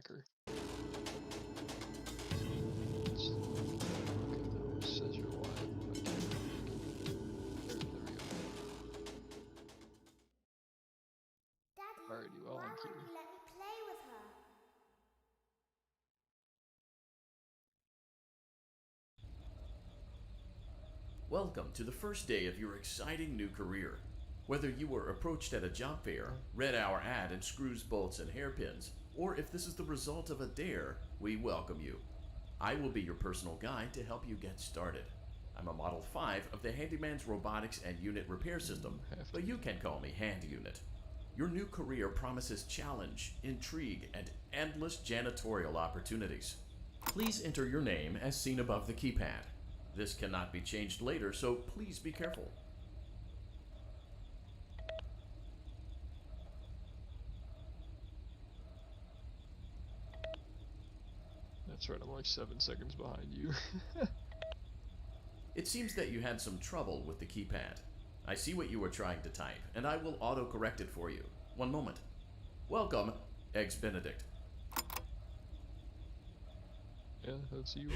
hacker. Okay, now it says you're live. There we go. Daddy, Alrighty, well, why I'm won't here. you let me play with her? Welcome to the first day of your exciting new career. Whether you were approached at a job fair, read our ad in screws, bolts, and hairpins, or if this is the result of a dare, we welcome you. I will be your personal guide to help you get started. I'm a Model 5 of the Handyman's Robotics and Unit Repair System, Have to but you be. can call me Hand Unit. Your new career promises challenge, intrigue, and endless janitorial opportunities. Please enter your name as seen above the keypad. This cannot be changed later, so please be careful. That's right, I'm like 7 seconds behind you. It seems that you had some trouble with the keypad. I see what you were trying to type, and I will auto-correct it for you. One moment. Welcome, Eggs Benedict. Yeah, that's you.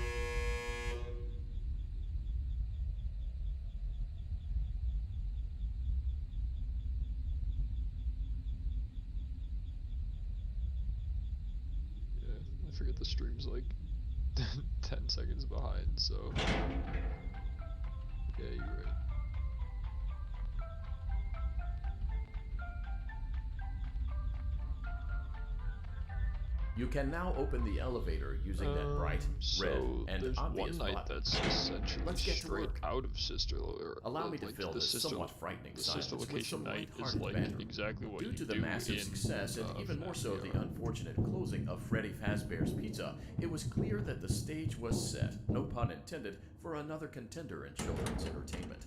Yeah, I forget the stream's like 10 seconds behind, so. Yeah, you're right. You can now open the elevator using that bright, red, So and there's obvious one night button. that's essentially Let's get to straight work. out of Sister Allow me to like fill this somewhat frightening the Sister silence with Location some night is lighthearted like banter. exactly what Due you to the do massive in success and even more FNAF so the VR. unfortunate closing of Freddy Fazbear's Pizza, it was clear that the stage was set, no pun intended, for another contender in children's entertainment.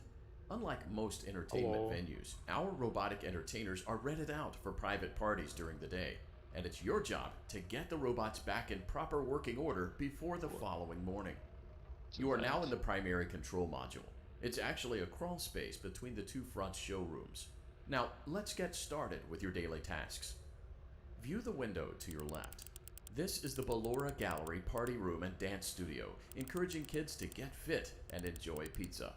Unlike most entertainment Hello. venues, our robotic entertainers are rented out for private parties during the day, and it's your job to get the robots back in proper working order before the following morning. It's You a are now vent. in the primary control module. It's actually a crawl space between the two front showrooms. Now, let's get started with your daily tasks. View the window to your left. This is the Ballora Gallery Party Room and Dance Studio, encouraging kids to get fit and enjoy pizza.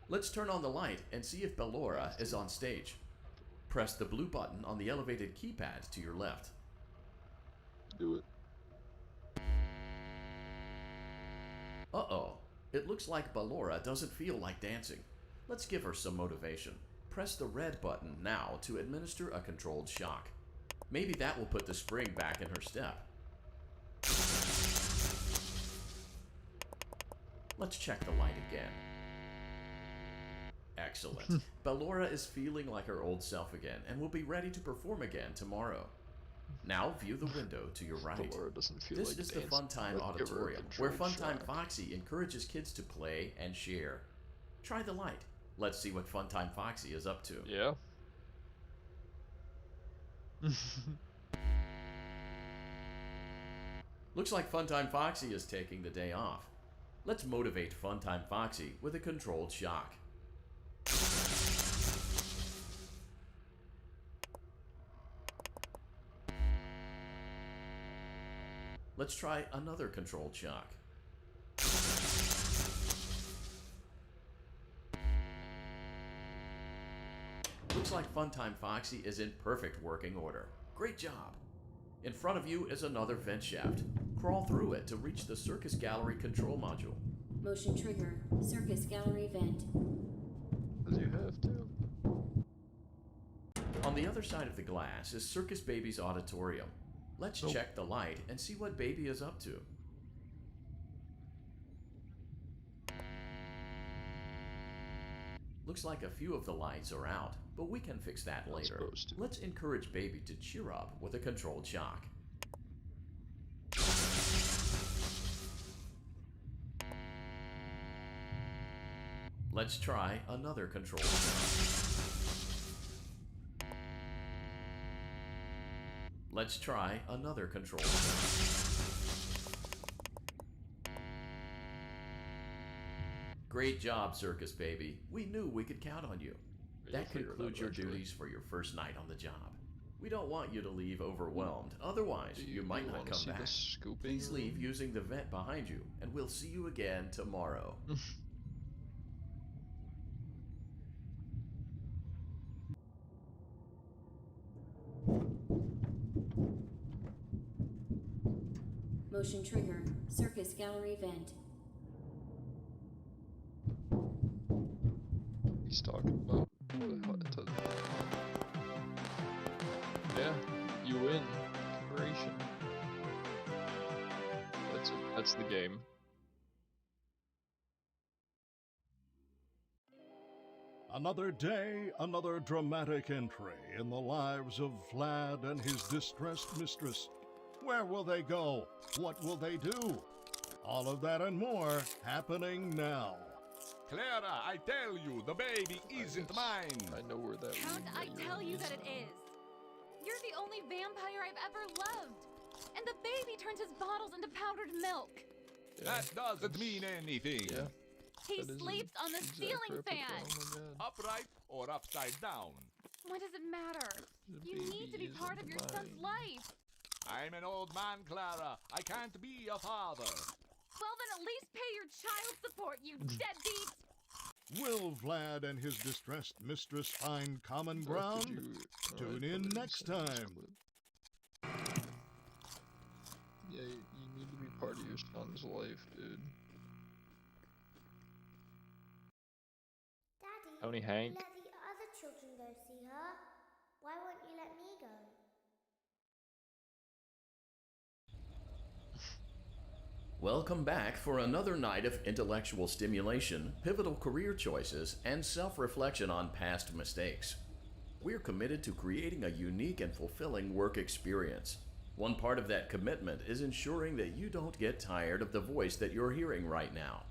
Let's turn on the light and see if Ballora is on stage. Press the blue button on the elevated keypad to your left. Do it. Uh-oh, it looks like Ballora doesn't feel like dancing. Let's give her some motivation. Press the red button now to administer a controlled shock. Maybe that will put the spring back in her step. Let's check the light again. Excellent. Ballora is feeling like her old self again and will be ready to perform again tomorrow. Now view the window to your right. Ballora doesn't feel This like is the dancing, Funtime but give her a Auditorium, where controlled Funtime shock. Foxy encourages kids to play and share. Try the light. Let's see what Funtime Foxy is up to. Yeah. Looks like Funtime Foxy is taking the day off. Let's motivate Funtime Foxy with a controlled shock. Let's try another controlled shock. Looks like Funtime Foxy is in perfect working order. Great job! In front of you is another vent shaft. Crawl through it to reach the Circus Gallery control module. Motion trigger. Circus gallery vent. As you have to. On the other side of the glass is Circus Baby's auditorium. Let's Nope. check the light and see what Baby is up to. Looks like a few of the lights are out, but we can fix that Not later. supposed to. Let's encourage Baby to cheer up with a controlled shock. Let's try another controlled shock. Let's try another controlled shock. Great job, Circus Baby. We knew we could count on you. You'll That figure it out concludes your eventually. duties for your first night on the job. We don't want you to leave overwhelmed, otherwise Do you might not wanna come see back. the scooping Please leave room? using the vent behind you, and we'll see you again tomorrow. Motion trigger. Circus gallery vent. He's talking about yeah, you win. Commemoration. That's it. That's the game. Another day, another dramatic entry in the lives of Vlad and his distressed mistress. Where will they go? What will they do? All of that and more happening now. Clara, I tell you, the baby isn't mine. I know where that Count, room I that you're tell in you is that it now. is. You're the only vampire I've ever loved. And the baby turns his bottles into powdered milk. Yeah, That doesn't mean anything. yeah. He that is sleeps on the exact ceiling replica. fan. Oh my god. Upright or upside down. What does it matter? The You need to be baby part of isn't your son's mine. life. I'm an old man, Clara. I can't be a father. Well, then at least pay your child support, you deadbeat. Will Vlad and his distressed mistress find common Or could ground? you, Tune put in it next the sentence time. clip? Yeah, you need to be part of your son's life, dude. Daddy, Tony Hank. let the other children go see her. Why won't you let me go? Welcome back for another night of intellectual stimulation, pivotal career choices, and self-reflection on past mistakes. We're committed to creating a unique and fulfilling work experience. One part of that commitment is ensuring that you don't get tired of the voice that you're hearing right now.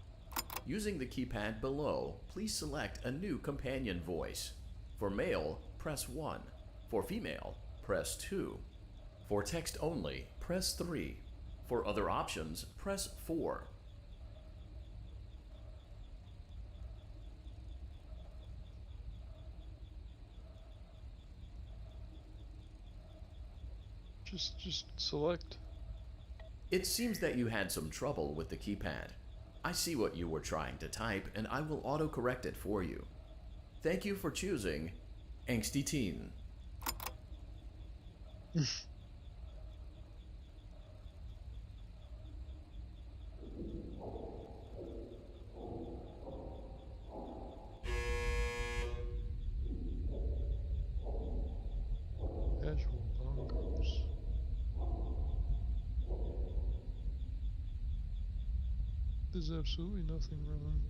Using the keypad below, please select a new companion voice. For male, press 1. For female, press 2. For text only, press 3. For other options, press 4. Just select. It seems that you had some trouble with the keypad. I see what you were trying to type, and I will autocorrect it for you. Thank you for choosing Angsty Teen. Casual bongos. There's absolutely nothing wrong.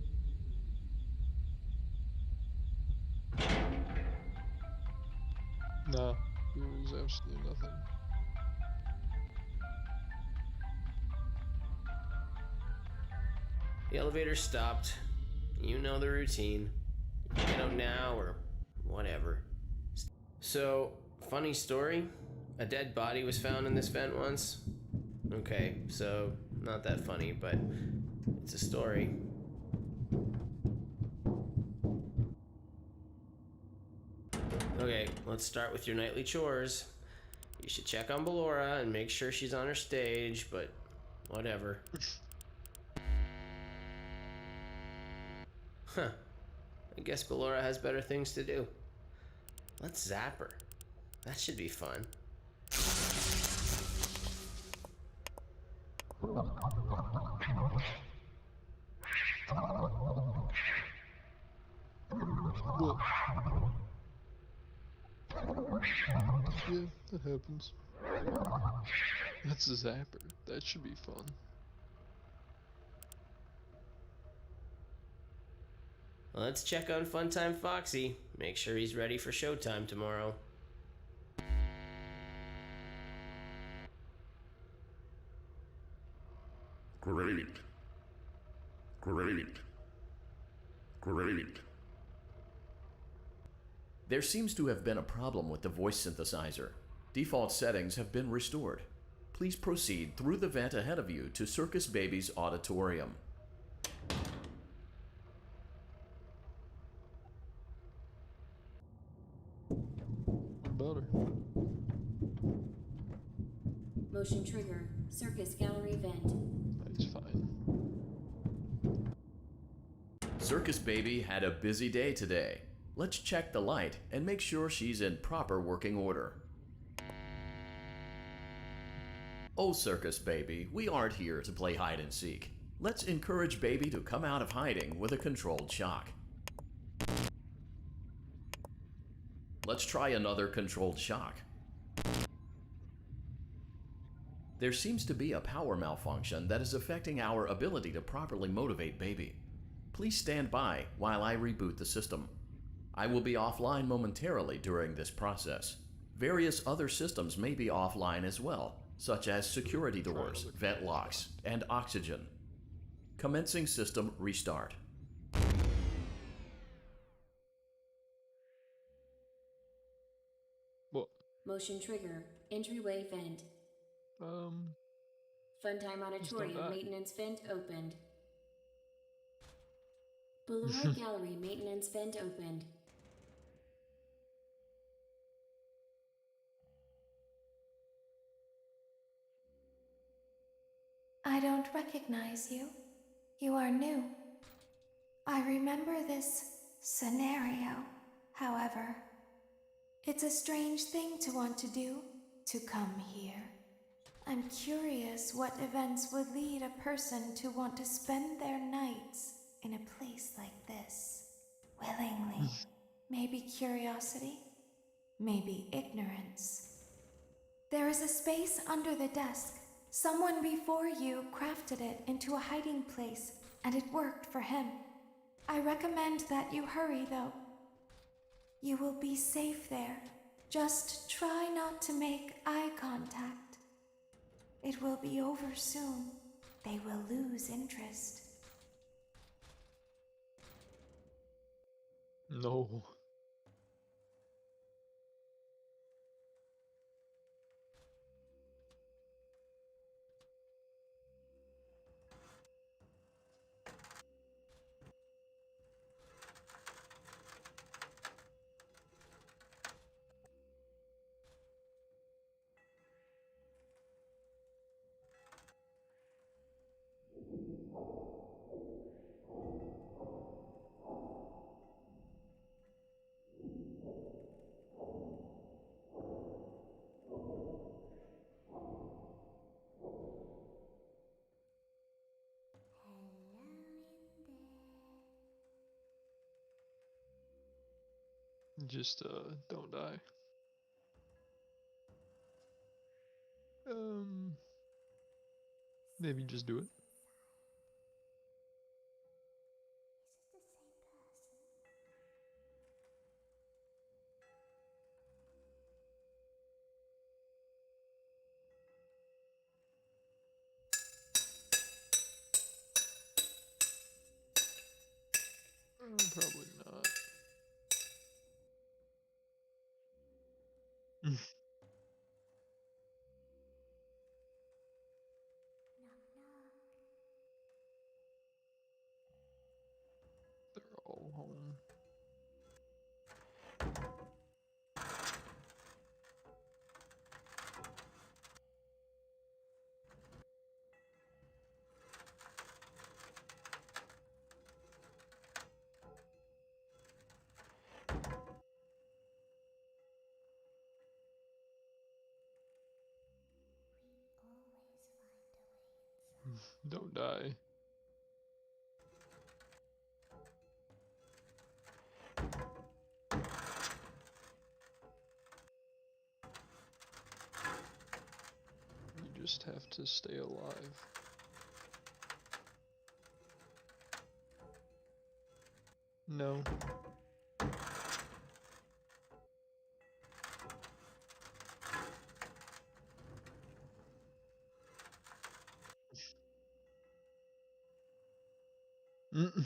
Nah, there is absolutely nothing. The elevator stopped. You know the routine. Get out now or whatever. So, funny story. A dead body was found in this vent once. Okay, so not that funny, but it's a story. Okay, let's start with your nightly chores. You should check on Ballora and make sure she's on her stage, but whatever. Huh. I guess Ballora has better things to do. Let's zap her. That should be fun. Well, yeah, that happens. That's a zapper. That should be fun. Let's check on Funtime Foxy. Make sure he's ready for showtime tomorrow. Great. Great. Great. There seems to have been a problem with the voice synthesizer. Default settings have been restored. Please proceed through the vent ahead of you to Circus Baby's auditorium. What about her? Motion trigger. Circus gallery vent. He's fine. Circus Baby had a busy day today. Let's check the light and make sure she's in proper working order. Oh, Circus Baby, we aren't here to play hide and seek. Let's encourage Baby to come out of hiding with a controlled shock. Let's try another controlled shock. There seems to be a power malfunction that is affecting our ability to properly motivate Baby. Please stand by while I reboot the system. I will be offline momentarily during this process. Various other systems may be offline as well, such as security doors, vent locks, and oxygen. Commencing system restart. What? Motion trigger. Entryway vent. Funtime Auditorium die. maintenance vent opened. Boulevard Gallery maintenance vent opened. I don't recognize you. You are new. I remember this scenario, however. It's a strange thing to want to do, to come here. I'm curious what events would lead a person to want to spend their nights in a place like this. Willingly. Maybe curiosity, maybe ignorance. There is a space under the desk. Someone before you crafted it into a hiding place, and it worked for him. I recommend that you hurry, though. You will be safe there. Just try not to make eye contact. It will be over soon. They will lose interest. No. Just don't die. Maybe just do it. Probably not. They're all home. Don't die. You just have to stay alive. No. Mm-mm.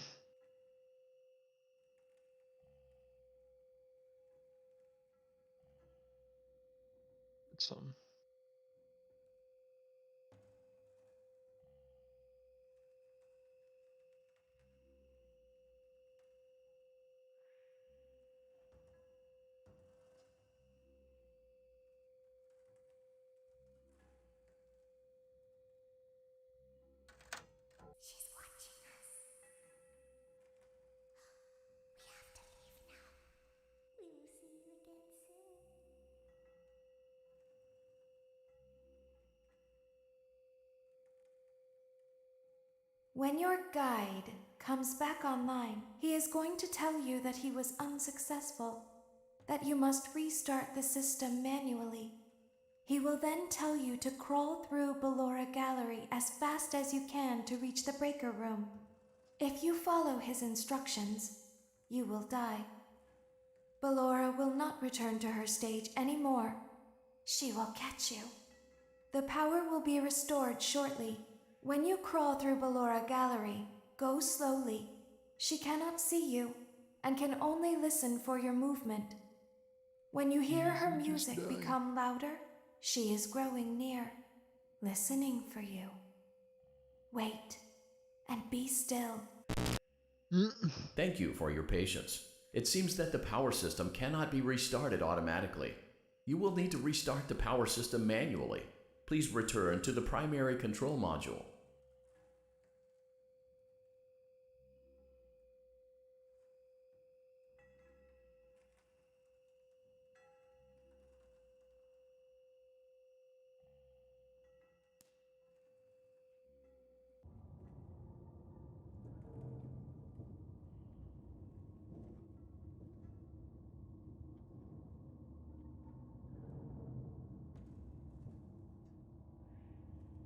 It's some. When your guide comes back online, he is going to tell you that he was unsuccessful, that you must restart the system manually. He will then tell you to crawl through Ballora Gallery as fast as you can to reach the breaker room. If you follow his instructions, you will die. Ballora will not return to her stage anymore. She will catch you. The power will be restored shortly. When you crawl through Ballora Gallery, go slowly. She cannot see you and can only listen for your movement. When you hear her music become louder, she is growing near, listening for you. Wait and be still. Thank you for your patience. It seems that the power system cannot be restarted automatically. You will need to restart the power system manually. Please return to the primary control module.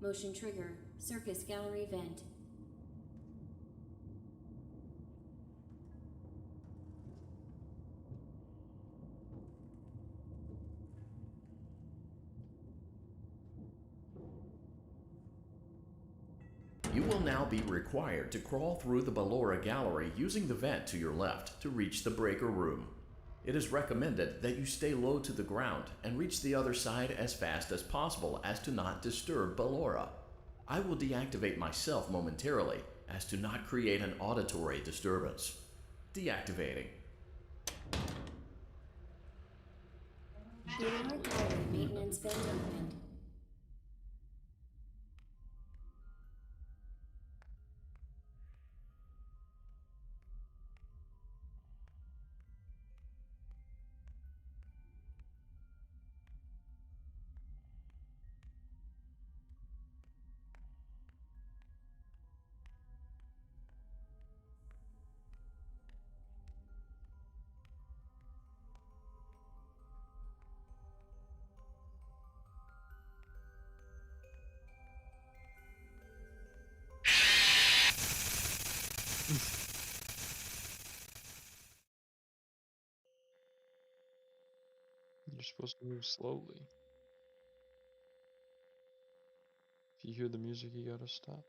Motion trigger. Circus gallery vent. You will now be required to crawl through the Ballora Gallery using the vent to your left to reach the breaker room. It is recommended that you stay low to the ground and reach the other side as fast as possible as to not disturb Ballora. I will deactivate myself momentarily as to not create an auditory disturbance. Deactivating. Ballora gallery maintenance vent opened. You're supposed to move slowly. If you hear the music, you gotta stop.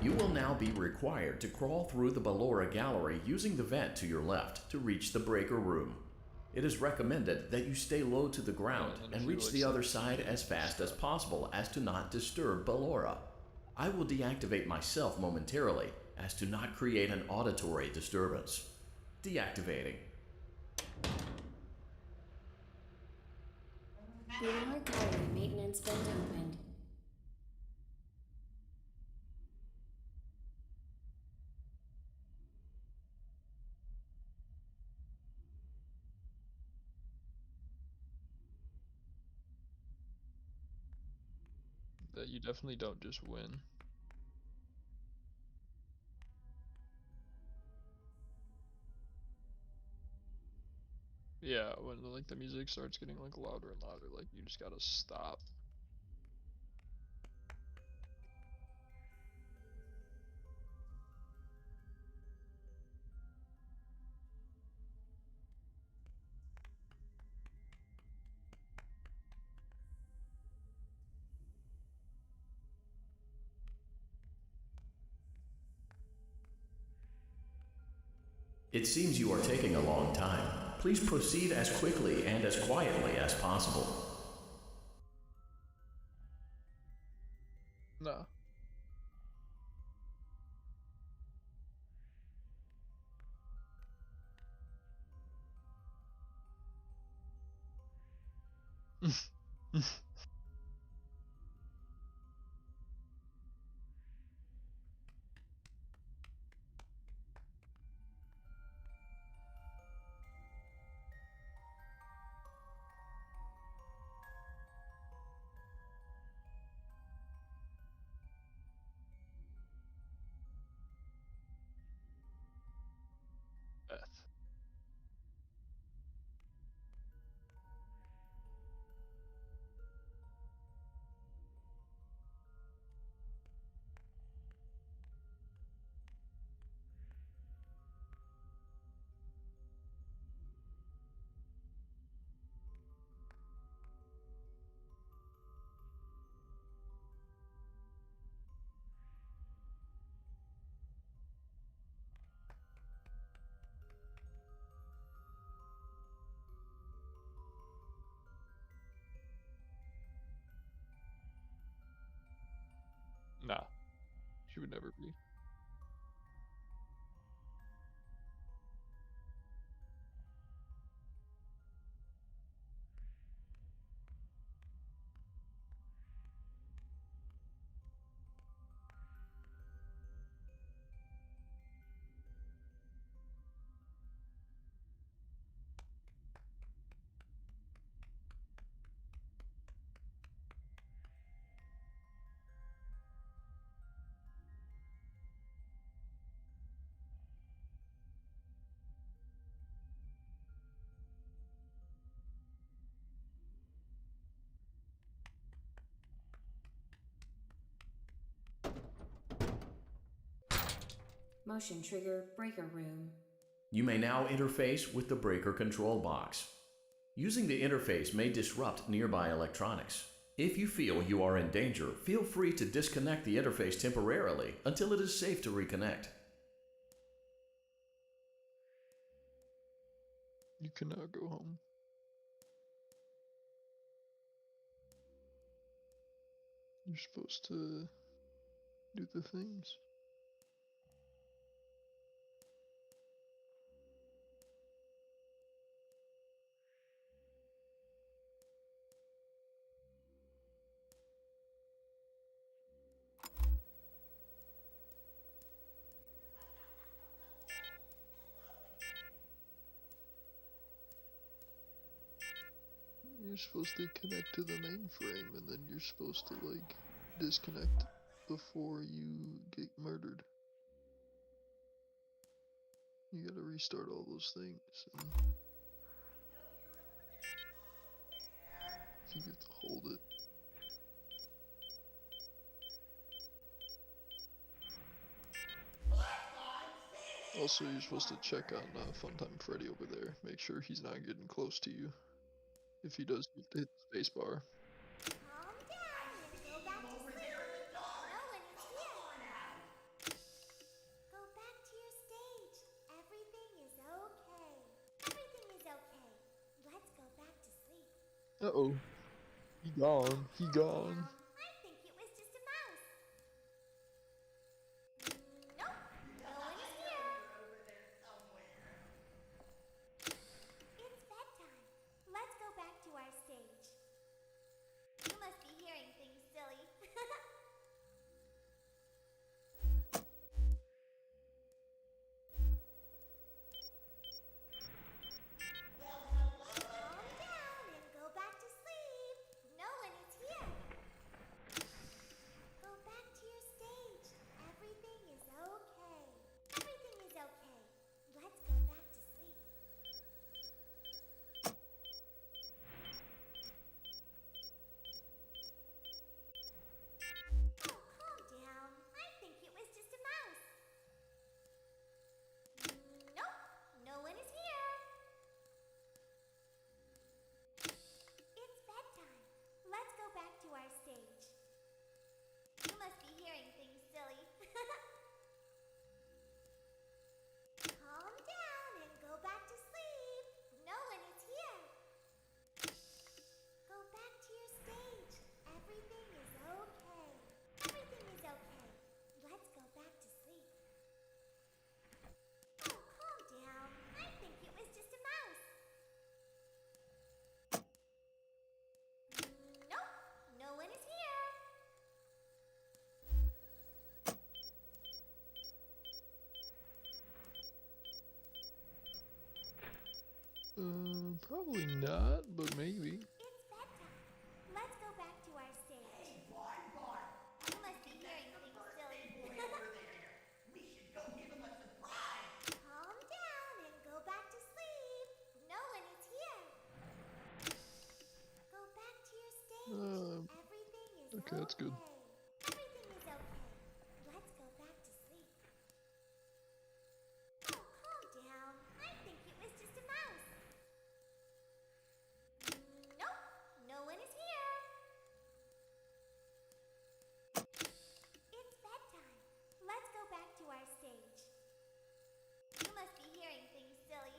You will now be required to crawl through the Ballora Gallery using the vent to your left to reach the breaker room. It is recommended that you stay low to the ground and reach the other side as fast as possible as to not disturb Ballora. I will deactivate myself momentarily as to not create an auditory disturbance. Deactivating. Ballora gallery maintenance vent opened. That you definitely don't just win. Yeah, when like the music starts getting like louder and louder, like you just gotta stop. It seems you are taking a long time. Please proceed as quickly and as quietly as possible. No. She would never be. Motion trigger breaker room. You may now interface with the breaker control box. Using the interface may disrupt nearby electronics. If you feel you are in danger, feel free to disconnect the interface temporarily until it is safe to reconnect. You cannot go home. You're supposed to do the things. You're supposed to connect to the mainframe, and then you're supposed to, like, disconnect before you get murdered. You gotta restart all those things, and I think you have to hold it. Also, you're supposed to check on Funtime Freddy over there. Make sure he's not getting close to you. If he does, you have to hit the spacebar. Calm down and go back to sleep. No one is here. Go back to your stage. Everything is okay. Everything is okay. Let's go back to sleep. Uh-oh. He gone. He gone. I think it was just a mouse. Nope. No one is here. It's bedtime. Let's go back to our stage. You must be hearing things, silly. Calm down and go back to sleep. No one is here. Go back to your stage. Everything is okay. Everything is okay. Let's go back to sleep. Oh, calm down. I think it was just a mouse. Nope. No one is here. It's bedtime. Let's go back to our stage. You must be hearing things, silly. Calm down and go back to sleep. No one is here. Go back to your stage. Everything is okay. Everything is okay. Let's go back to sleep. Oh, calm down. I think it was just a mouse. Nope. No one is here. Probably not, but maybe. It's bedtime. Let's go back to our stage. Hey, boy. You must be hearing things, silly. Calm down and go back to sleep. No one is here. Go back to your stage. Everything is okay, that's good. Everything is okay. Let's go back to sleep. Oh, calm down. I think it was just a mouse. Nope. No one is here. It's bedtime. Let's go back to our stage. You must be hearing things, silly.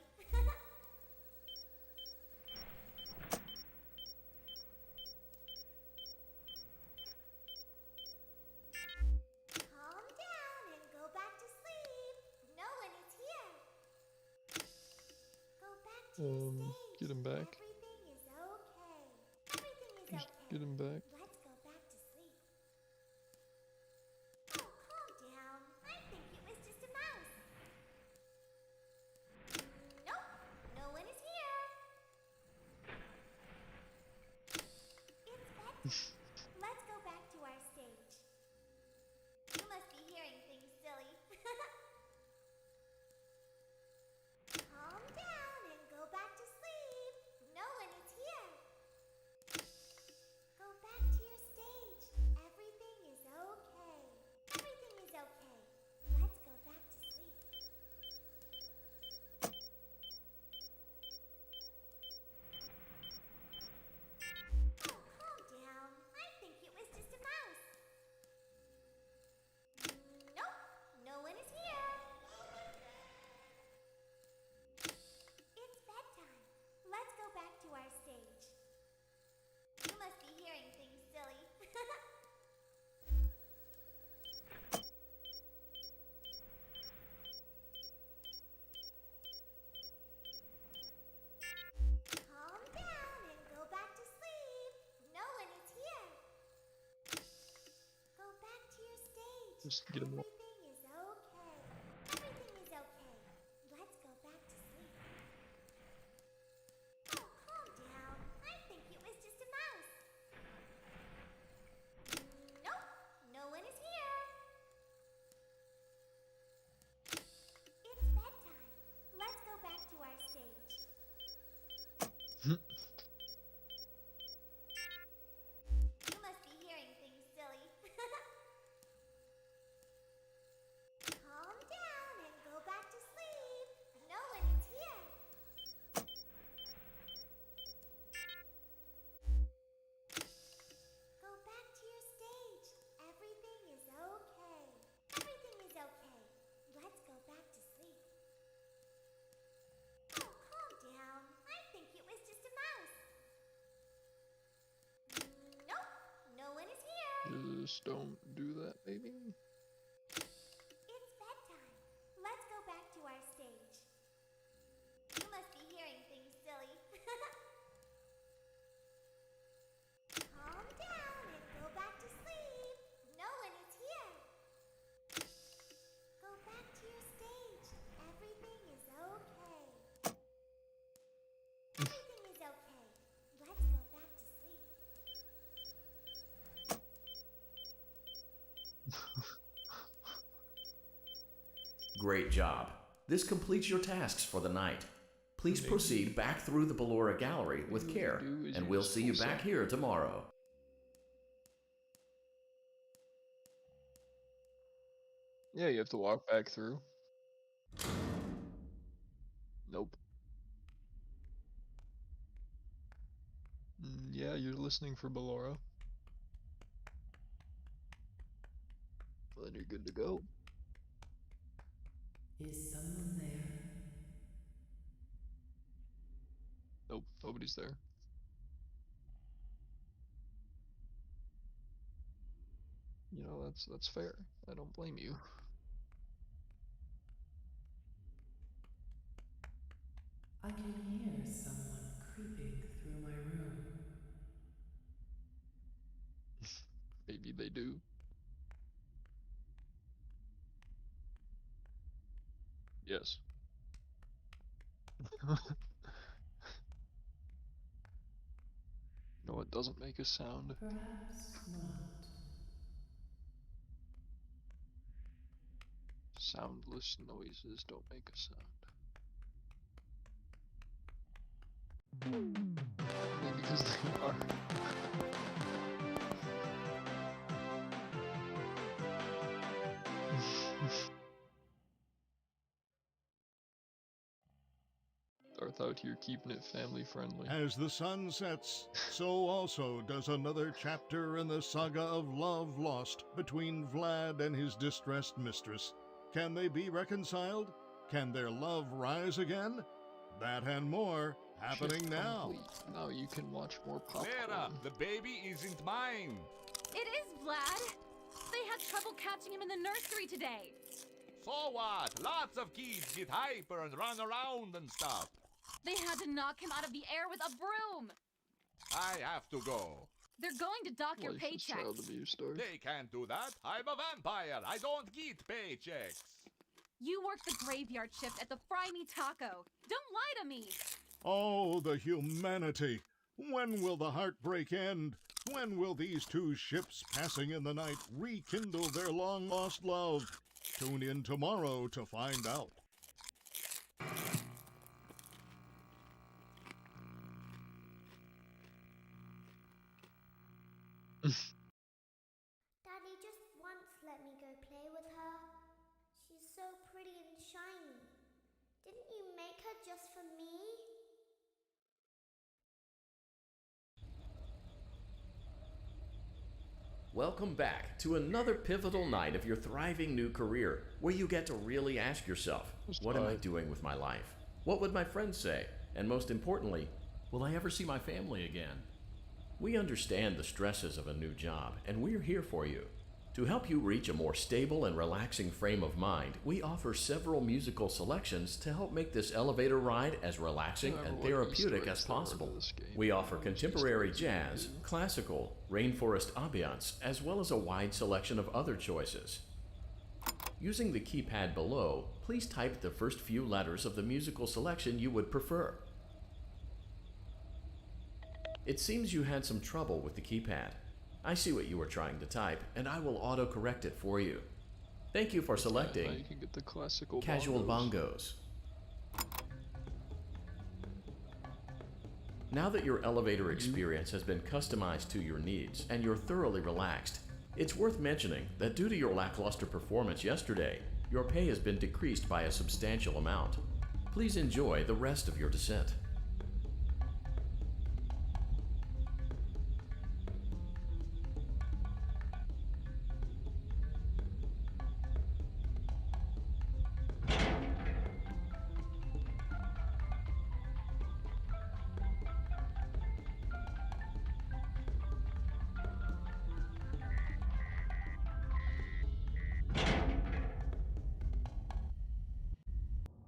stage. Get him back. Everything is okay. Everything is Just okay. get him back. Let's go back to sleep. Oh, calm down. I think it was just a mouse. Nope, no one is here. It's bedtime. Let's go back to our stage. You must be hearing things silly. Calm down and go back to sleep. No one is here. Go back to your stage. Everything is okay. Everything is okay. Let's go back to sleep. Oh, calm down. I think it was just a mouse. Nope, no one is here. It's bedtime. Let's go back to our stage. You must be hearing things silly. Calm down and go back to sleep. No one is here. Go back to your stage. Just get him. Everything is okay. Everything is okay. Let's go back to sleep. Oh, calm down. I think it was just a mouse. Nope, no one is here. It's bedtime. Let's go back to our stage. You must be hearing things silly. Calm down and go back to sleep. No one is here. Go back to your stage. Everything is okay. Everything is okay. Let's go back to sleep. Oh, calm down. I think it was just a mouse. Nope, no one is here. Just don't do that, baby. It's bedtime. Let's go back to our stage. You must be hearing things silly. Calm down and go back to sleep. No one is here. Go back to your stage. Everything is okay. Everything is okay. Let's go back to sleep. Great job. This completes your tasks for the night. Please proceed back through the Ballora Gallery with care, and we'll see you back here tomorrow. Yeah, you have to walk back through. Nope. Yeah, you're listening for Ballora. Well, then you're good to go. Is someone there? Nope, nobody's there. You know, that's fair. I don't blame you. I can hear someone creeping through my room. Maybe they do. Yes. No, it doesn't make a sound. Perhaps not. Soundless noises don't make a sound. Well, because they are. Darth out here keeping it family friendly. As the sun sets, so also does another chapter in the saga of love lost between Vlad and his distressed mistress. Can they be reconciled? Can their love rise again? That and more happening Shift now. complete. Now you can watch more popcorn. Clara, the baby isn't mine. It is Vlad. They had trouble catching him in the nursery today. So what? Lots of kids get hyper and run around and stuff. They had to knock him out of the air with a broom. I have to go. They're going to dock your Life is child paychecks. abuse, Star. They can't do that. I'm a vampire. I don't get paychecks. You work the graveyard shift at the Fry Me Taco. Don't lie to me. Oh, the humanity! When will the heartbreak end? When will these two ships passing in the night rekindle their long-lost love? Tune in tomorrow to find out. Daddy just once let me go play with her. She's so pretty and shiny. Didn't you make her just for me? Welcome back to another pivotal night of your thriving new career, where you get to really ask yourself, what am I doing with my life? What would my friends say? And most importantly, will I ever see my family again? We understand the stresses of a new job, and we're here for you. To help you reach a more stable and relaxing frame of mind, we offer several musical selections to help make this elevator ride as relaxing and therapeutic as possible. We offer contemporary jazz, classical, rainforest ambiance, as well as a wide selection of other choices. Using the keypad below, please type the first few letters of the musical selection you would prefer. It seems you had some trouble with the keypad. I see what you were trying to type, and I will auto-correct it for you. Thank you for selecting Now you can get the classical Casual Bongos. Now that your elevator experience has been customized to your needs and you're thoroughly relaxed, it's worth mentioning that due to your lackluster performance yesterday, your pay has been decreased by a substantial amount. Please enjoy the rest of your descent.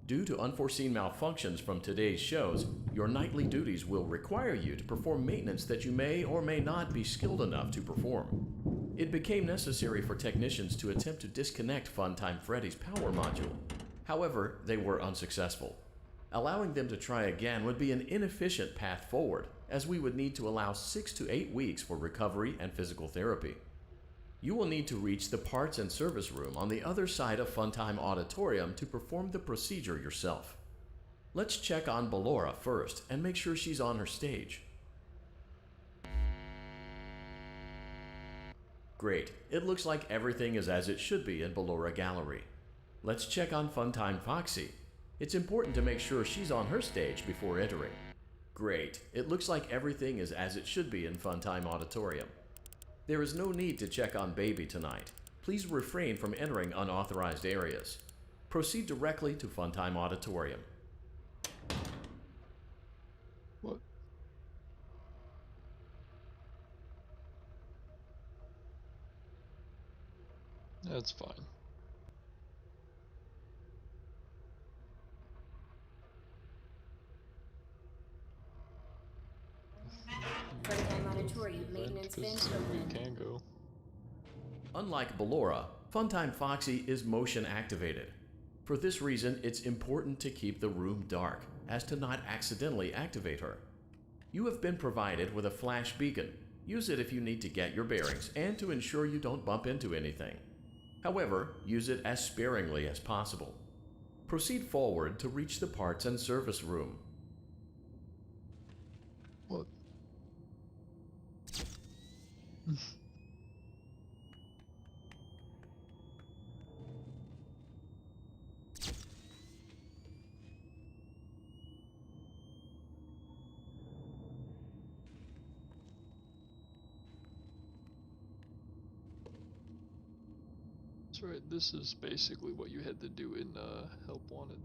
Due to unforeseen malfunctions from today's shows, your nightly duties will require you to perform maintenance that you may or may not be skilled enough to perform. It became necessary for technicians to attempt to disconnect Funtime Freddy's power module. However, they were unsuccessful. Allowing them to try again would be an inefficient path forward, as we would need to allow 6 to 8 weeks for recovery and physical therapy. You will need to reach the parts and service room on the other side of Funtime Auditorium to perform the procedure yourself. Let's check on Ballora first and make sure she's on her stage. Great, it looks like everything is as it should be in Ballora Gallery. Let's check on Funtime Foxy. It's important to make sure she's on her stage before entering. Great, it looks like everything is as it should be in Funtime Auditorium. There is no need to check on Baby tonight. Please refrain from entering unauthorized areas. Proceed directly to Funtime Auditorium. What? That's fine. Funtime Auditorium maintenance vent open. Can go. Unlike Ballora, Funtime Foxy is motion activated. For this reason, it's important to keep the room dark, as to not accidentally activate her. You have been provided with a flash beacon. Use it if you need to get your bearings and to ensure you don't bump into anything. However, use it as sparingly as possible. Proceed forward to reach the parts and service room. What? That's right, this is basically what you had to do in Help Wanted.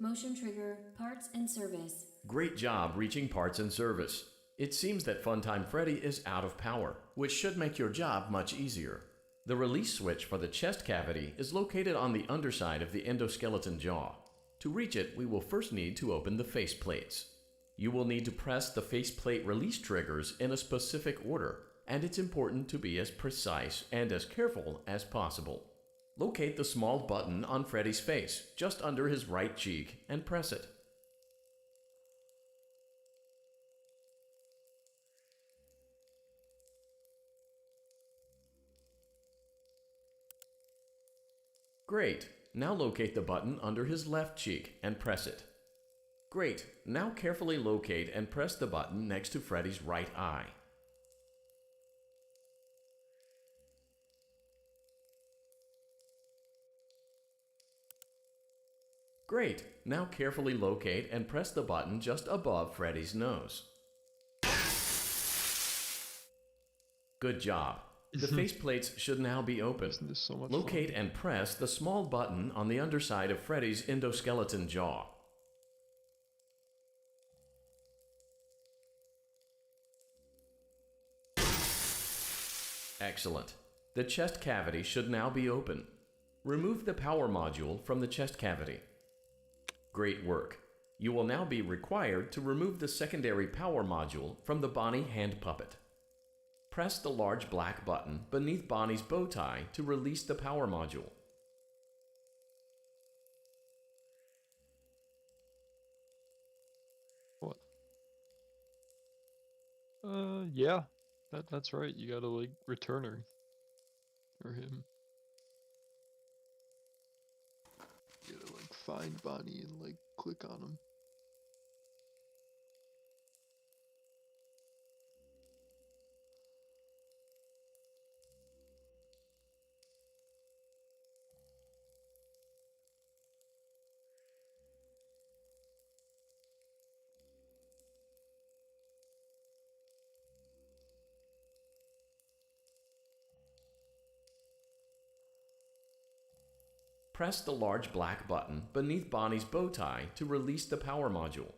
Motion trigger, parts and service. Great job reaching parts and service. It seems that Funtime Freddy is out of power, which should make your job much easier. The release switch for the chest cavity is located on the underside of the endoskeleton jaw. To reach it, we will first need to open the face plates. You will need to press the faceplate release triggers in a specific order, and it's important to be as precise and as careful as possible. Locate the small button on Freddy's face, just under his right cheek, and press it. Great. Now locate the button under his left cheek and press it. Great. Now carefully locate and press the button next to Freddy's right eye. Great. Now carefully locate and press the button just above Freddy's nose. Good job. The faceplates should now be open. Isn't this so much Locate fun? and press the small button on the underside of Freddy's endoskeleton jaw. Excellent. The chest cavity should now be open. Remove the power module from the chest cavity. Great work. You will now be required to remove the secondary power module from the Bonnie hand puppet. Press the large black button beneath Bonnie's bow tie to release the power module. What? Yeah. That's right. You gotta, like, return her. Or him. You gotta, like, find Bonnie and, like, click on him. Press the large black button beneath Bonnie's bow tie to release the power module.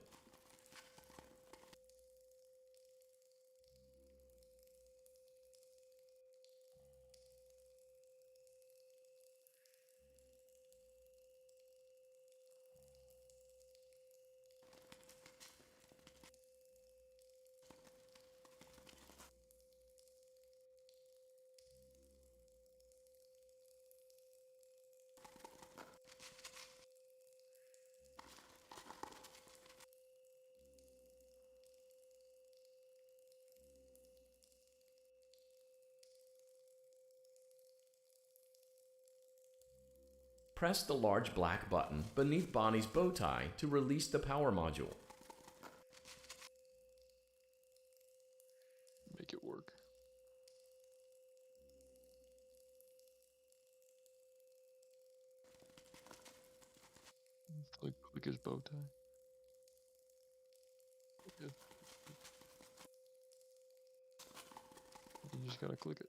Press the large black button beneath Bonnie's bow tie to release the power module. Make it work. Click his bow tie. Yeah. You just gotta click it.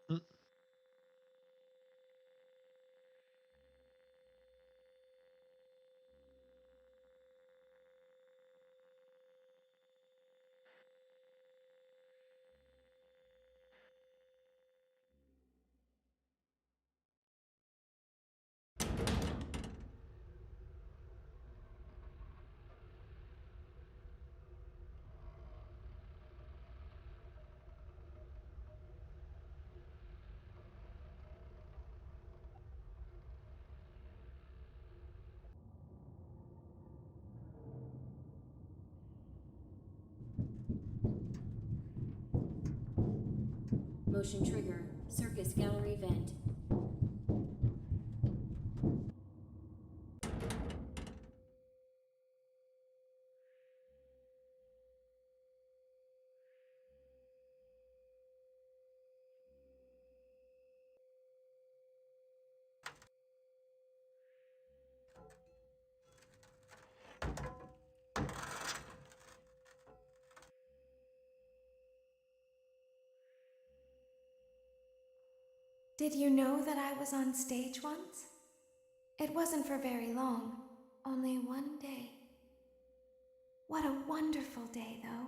Mm. Motion trigger, circus gallery vent. Did you know that I was on stage once? It wasn't for very long, only one day. What a wonderful day, though.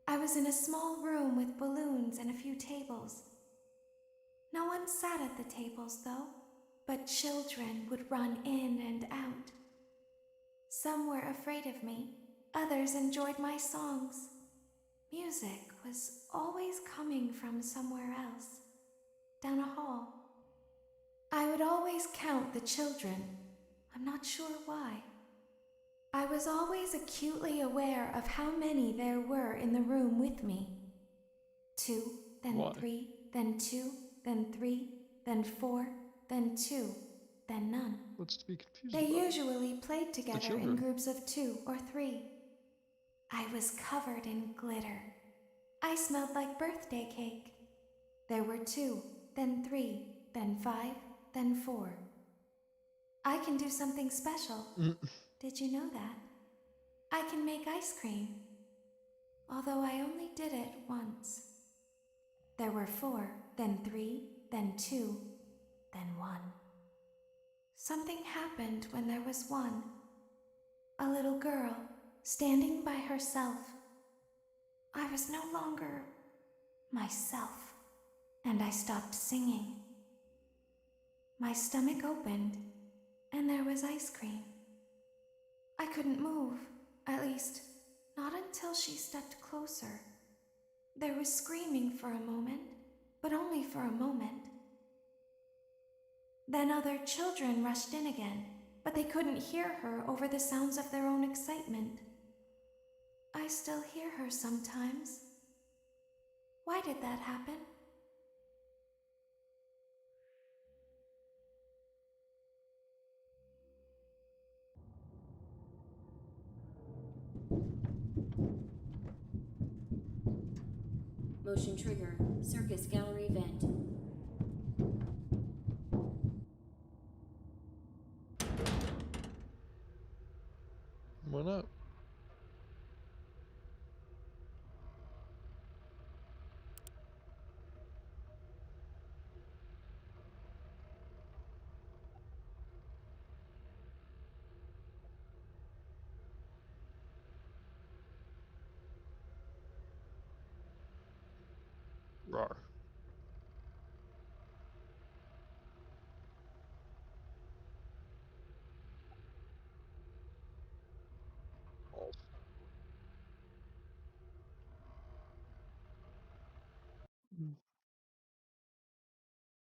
I was in a small room with balloons and a few tables. No one sat at the tables, though, but children would run in and out. Some were afraid of me, others enjoyed my songs. Music was always coming from somewhere else, down a hall. I would always count the children. I'm not sure why. I was always acutely aware of how many there were in the room with me. 2, then Why? 3, then 2, then 3, then 4, then 2, then none. What's to be confused They about? usually played together in children. groups of 2 or 3. I was covered in glitter. I smelled like birthday cake. There were 2, then 3, then 5, then 4. I can do something special. Did you know that? I can make ice cream. Although I only did it once. There were 4, then 3, then 2, then 1. Something happened when there was 1. A little girl, standing by herself. I was no longer myself, and I stopped singing. My stomach opened, and there was ice cream. I couldn't move, at least, not until she stepped closer. There was screaming for a moment, but only for a moment. Then other children rushed in again, but they couldn't hear her over the sounds of their own excitement. I still hear her sometimes. Why did that happen? Motion trigger. Circus gallery vent. Why not? Rawr.